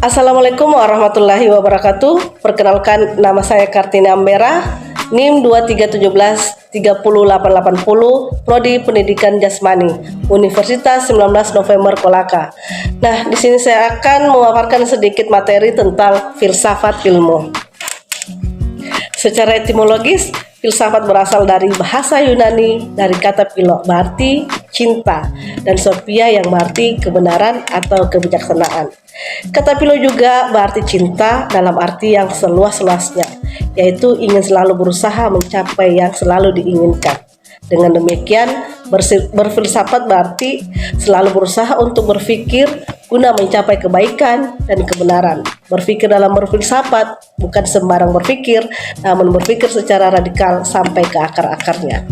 Assalamualaikum warahmatullahi wabarakatuh. Perkenalkan, nama saya Kartini Ambera, NIM 23173080, Prodi Pendidikan Jasmani, Universitas 19 November Kolaka. Nah, di sini saya akan memaparkan sedikit materi tentang filsafat ilmu. Secara etimologis, filsafat berasal dari bahasa Yunani, dari kata philo berarti cinta, dan sophia yang berarti kebenaran atau kebijaksanaan. Kata philo juga berarti cinta dalam arti yang seluas-luasnya, yaitu ingin selalu berusaha mencapai yang selalu diinginkan. Dengan demikian, berfilsafat berarti selalu berusaha untuk berpikir guna mencapai kebaikan dan kebenaran. Berpikir dalam berfilsafat bukan sembarang berpikir, namun berpikir secara radikal sampai ke akar-akarnya.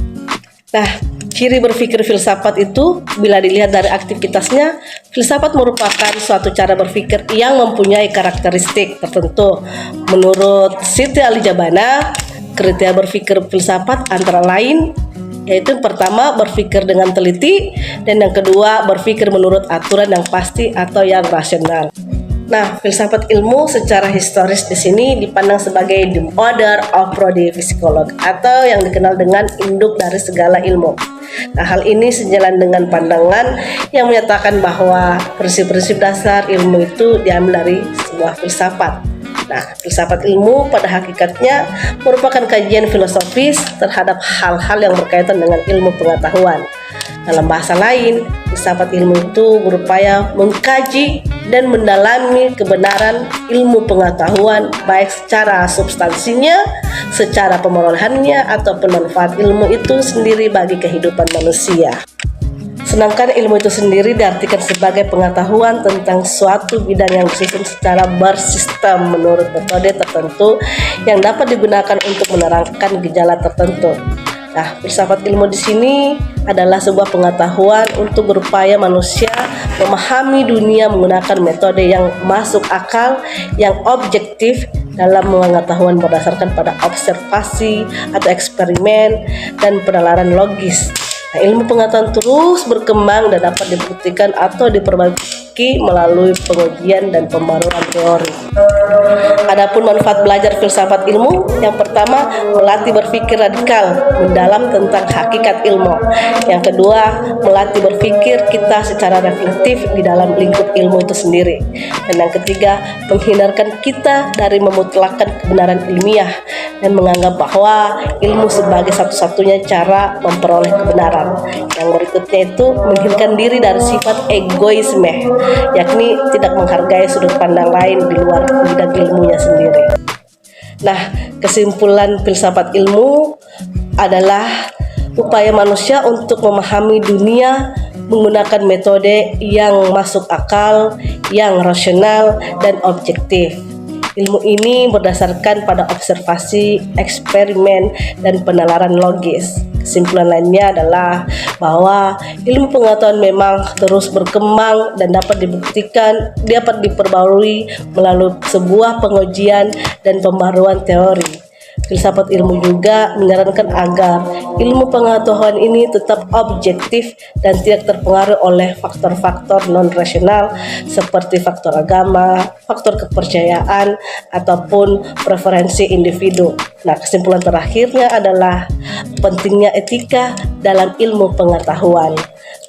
Nah, ciri berpikir filsafat itu bila dilihat dari aktivitasnya, filsafat merupakan suatu cara berpikir yang mempunyai karakteristik tertentu. Menurut Siti Alijabana, kriteria berpikir filsafat antara lain yaitu pertama berpikir dengan teliti, dan yang kedua berpikir menurut aturan yang pasti atau yang rasional. Nah, filsafat ilmu secara historis di sini dipandang sebagai the mother of prodi psikolog atau yang dikenal dengan induk dari segala ilmu. Nah, hal ini sejalan dengan pandangan yang menyatakan bahwa prinsip-prinsip dasar ilmu itu diambil dari sebuah filsafat. Nah, filsafat ilmu pada hakikatnya merupakan kajian filosofis terhadap hal-hal yang berkaitan dengan ilmu pengetahuan. Dalam bahasa lain, filsafat ilmu itu berupaya mengkaji dan mendalami kebenaran ilmu pengetahuan baik secara substansinya, secara pemerolehannya, ataupun manfaat ilmu itu sendiri bagi kehidupan manusia. Sedangkan ilmu itu sendiri diartikan sebagai pengetahuan tentang suatu bidang yang disusun secara bersistem menurut metode tertentu yang dapat digunakan untuk menerangkan gejala tertentu. Nah, filsafat ilmu di sini adalah sebuah pengetahuan untuk berupaya manusia memahami dunia menggunakan metode yang masuk akal, yang objektif dalam pengetahuan berdasarkan pada observasi atau eksperimen dan penalaran logis. Nah, ilmu pengetahuan terus berkembang dan dapat dibuktikan atau diperbaiki melalui pengujian dan pembaruan teori. Adapun manfaat belajar filsafat ilmu, yang pertama melatih berpikir radikal, mendalam tentang hakikat ilmu. Yang kedua, melatih berpikir kita secara reflektif di dalam lingkup ilmu itu sendiri. Dan yang ketiga, menghindarkan kita dari memutlakkan kebenaran ilmiah dan menganggap bahwa ilmu sebagai satu-satunya cara memperoleh kebenaran. Yang berikutnya itu menghilangkan diri dari sifat egoisme, yakni tidak menghargai sudut pandang lain di luar bidang ilmunya sendiri. Nah, kesimpulan filsafat ilmu adalah upaya manusia untuk memahami dunia menggunakan metode yang masuk akal, yang rasional, dan objektif. Ilmu ini berdasarkan pada observasi, eksperimen, dan penalaran logis. Kesimpulan lainnya adalah bahwa ilmu pengetahuan memang terus berkembang dan dapat dibuktikan, dapat diperbarui melalui sebuah pengujian dan pembaruan teori. Filsafat ilmu juga menyarankan agar ilmu pengetahuan ini tetap objektif dan tidak terpengaruh oleh faktor-faktor non-rasional seperti faktor agama, faktor kepercayaan, ataupun preferensi individu. Nah, kesimpulan terakhirnya adalah pentingnya etika dalam ilmu pengetahuan.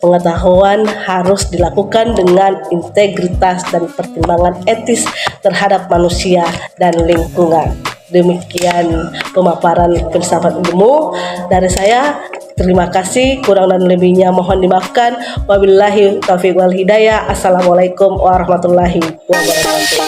Pengetahuan harus dilakukan dengan integritas dan pertimbangan etis terhadap manusia dan lingkungan. Demikian pemaparan filsafat ilmu dari saya. Terima kasih, kurang dan lebihnya mohon dimaafkan. Wabillahi taufiq wal hidayah. Assalamualaikum warahmatullahi wabarakatuh.